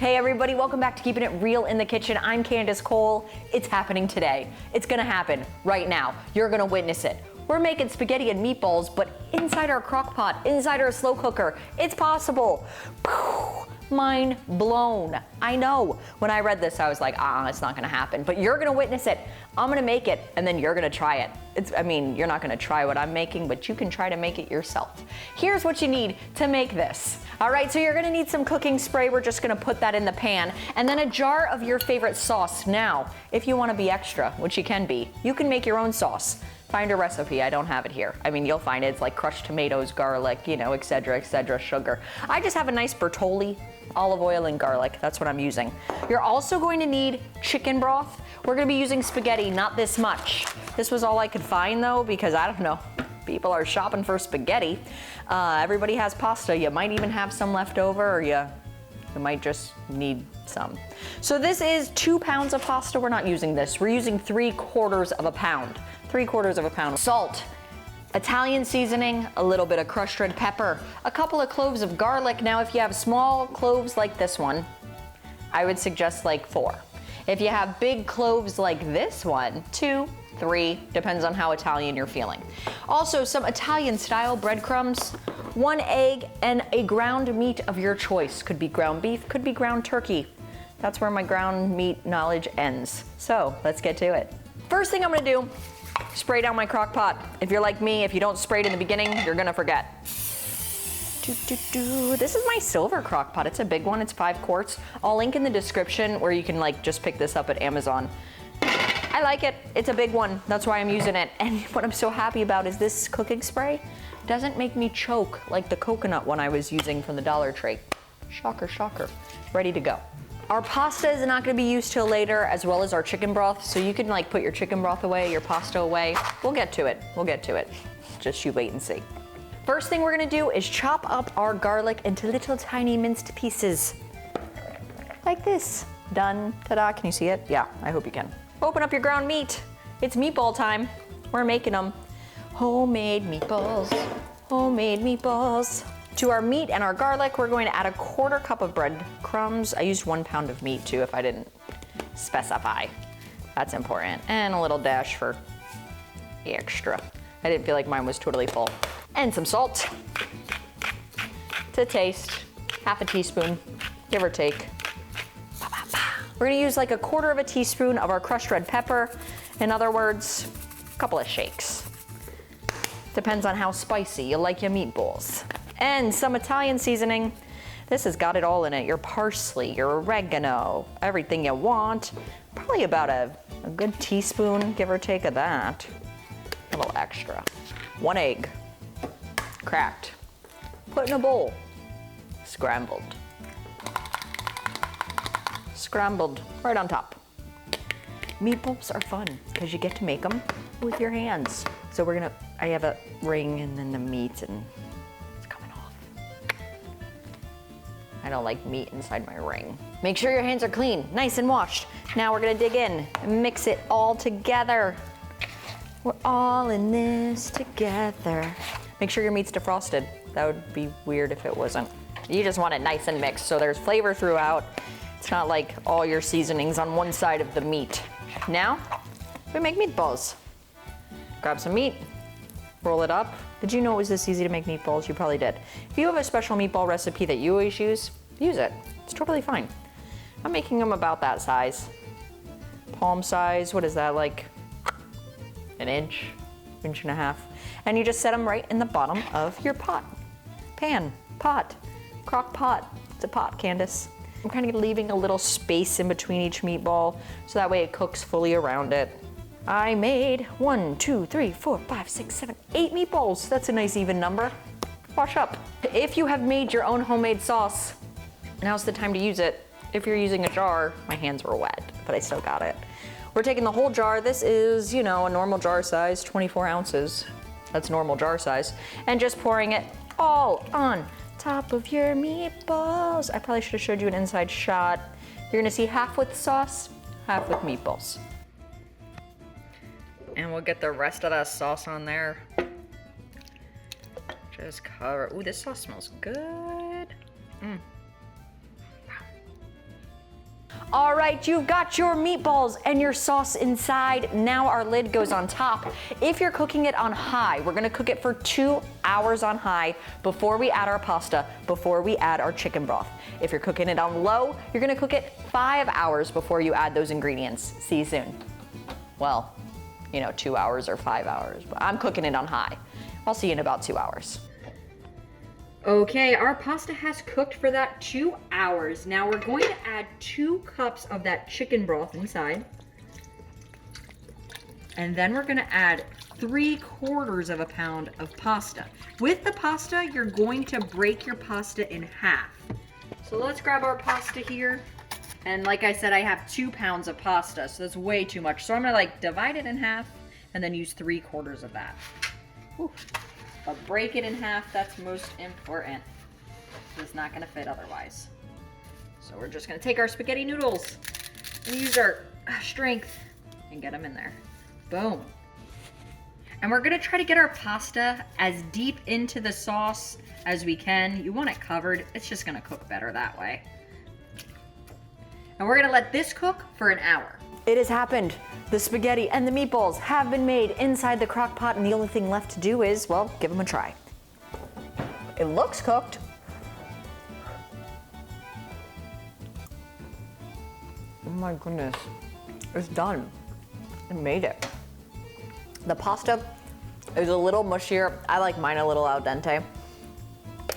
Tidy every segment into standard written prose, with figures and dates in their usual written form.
Hey everybody, welcome back to Keeping It Real in the Kitchen. I'm Candace Cole. It's happening today. It's gonna happen right now. You're gonna witness it. We're making spaghetti and meatballs, but inside our crock pot, inside our slow cooker. It's possible. Mind blown. I know. When I read this, I was like, it's not gonna happen. But you're gonna witness it. I'm gonna make it, and then you're gonna try it. You're not gonna try what I'm making, but you can try to make it yourself. Here's what you need to make this. All right, so you're gonna need some cooking spray. We're just gonna put that in the pan, and then a jar of your favorite sauce. Now, if you wanna be extra, which you can be, you can make your own sauce. Find a recipe. I don't have it here. You'll find it. It's like crushed tomatoes, garlic, etc., sugar. I just have a nice Bertolli, olive oil and garlic. That's what I'm using. You're also going to need chicken broth. We're gonna be using spaghetti, not this much. This was all I could find though, because I don't know, people are shopping for spaghetti. Everybody has pasta. You might even have some left over, or you might just need some. So this is 2 pounds of pasta. We're not using this. We're using 3/4 of a pound. 3/4 of a pound. Salt, Italian seasoning, a little bit of crushed red pepper, a couple of cloves of garlic. Now, if you have small cloves like this one, I would suggest like 4. If you have big cloves like this one, 2, 3, depends on how Italian you're feeling. Also, some Italian style breadcrumbs, 1 egg, and a ground meat of your choice. Could be ground beef, could be ground turkey. That's where my ground meat knowledge ends. So let's get to it. First thing I'm gonna do, spray down my crock pot. If you're like me, if you don't spray it in the beginning, you're gonna forget. This is my silver crock pot. It's a big one, it's 5 quarts. I'll link in the description where you can just pick this up at Amazon. I like it, it's a big one. That's why I'm using it. And what I'm so happy about is this cooking spray doesn't make me choke like the coconut one I was using from the Dollar Tree. Shocker, shocker. Ready to go. Our pasta is not gonna be used till later, as well as our chicken broth. So you can put your chicken broth away, your pasta away. We'll get to it. Just you wait and see. First thing we're gonna do is chop up our garlic into little tiny minced pieces. Like this. Done. Ta-da, can you see it? Yeah, I hope you can. Open up your ground meat. It's meatball time. We're making them. Homemade meatballs. Homemade meatballs. To our meat and our garlic, we're going to add a 1/4 cup of breadcrumbs. I used 1 pound of meat too, if I didn't specify. That's important. And a little dash for extra. I didn't feel like mine was totally full. And some salt to taste. 1/2 teaspoon, give or take. We're gonna use like a 1/4 teaspoon of our crushed red pepper. In other words, a couple of shakes. Depends on how spicy you like your meatballs. And some Italian seasoning. This has got it all in it. Your parsley, your oregano, everything you want. Probably about a good teaspoon, give or take, of that. A little extra. 1 egg, cracked. Put in a bowl. Scrambled. Scrambled right on top. Meatballs are fun because you get to make them with your hands. So I have a ring and then the meat, and it's coming off. I don't like meat inside my ring. Make sure your hands are clean, nice and washed. Now we're gonna dig in and mix it all together. We're all in this together. Make sure your meat's defrosted. That would be weird if it wasn't. You just want it nice and mixed so there's flavor throughout. It's not like all your seasonings on one side of the meat. Now, we make meatballs. Grab some meat, roll it up. Did you know it was this easy to make meatballs? You probably did. If you have a special meatball recipe that you always use it. It's totally fine. I'm making them about that size. Palm size, what is that, like an inch, 1.5 inches? And you just set them right in the bottom of your pot. Pan, pot, crock pot. It's a pot, Candace. I'm kind of leaving a little space in between each meatball so that way it cooks fully around it. I made 1, 2, 3, 4, 5, 6, 7, 8 meatballs. That's a nice even number. Wash up. If you have made your own homemade sauce, now's the time to use it. If you're using a jar, my hands were wet, but I still got it. We're taking the whole jar. This is, a normal jar size, 24 ounces. That's normal jar size. And just pouring it all on top of your meatballs. I probably should have showed you an inside shot. You're gonna see half with sauce, half with meatballs. And we'll get the rest of that sauce on there. Just cover. Ooh, this sauce smells good. All right, you've got your meatballs and your sauce inside. Now our lid goes on top. If you're cooking it on high, we're gonna cook it for 2 hours on high before we add our pasta, before we add our chicken broth. If you're cooking it on low, you're gonna cook it 5 hours before you add those ingredients. See you soon. Well, 2 hours or 5 hours, but I'm cooking it on high. I'll see you in about 2 hours. Okay, our pasta has cooked for that 2 hours. Now we're going to add 2 cups of that chicken broth inside. And then we're gonna add 3/4 of a pound of pasta. With the pasta, you're going to break your pasta in half. So let's grab our pasta here. And like I said, I have 2 pounds of pasta, so that's way too much. So I'm gonna divide it in half and then use 3/4 of that. Whew. But break it in half, that's most important. It's not gonna fit otherwise. So we're just gonna take our spaghetti noodles and use our strength and get them in there. Boom. And we're gonna try to get our pasta as deep into the sauce as we can. You want it covered, it's just gonna cook better that way. And we're gonna let this cook for an hour. It has happened. The spaghetti and the meatballs have been made inside the crock pot, and the only thing left to do is, well, give them a try. It looks cooked. Oh my goodness, it's done. It made it. The pasta is a little mushier. I like mine a little al dente.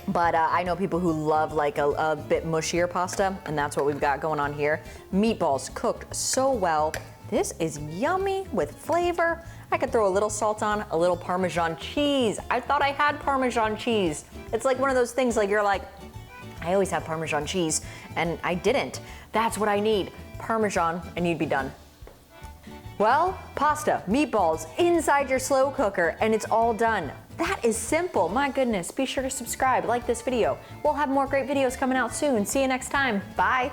But I know people who love a bit mushier pasta, and that's what we've got going on here. Meatballs cooked so well. This is yummy with flavor. I could throw a little salt on, a little Parmesan cheese. I thought I had Parmesan cheese. It's like one of those things you're like, I always have Parmesan cheese, and I didn't. That's what I need, Parmesan, and you'd be done. Well, pasta, meatballs inside your slow cooker, and it's all done. That is simple, my goodness. Be sure to subscribe, like this video. We'll have more great videos coming out soon. See you next time, bye.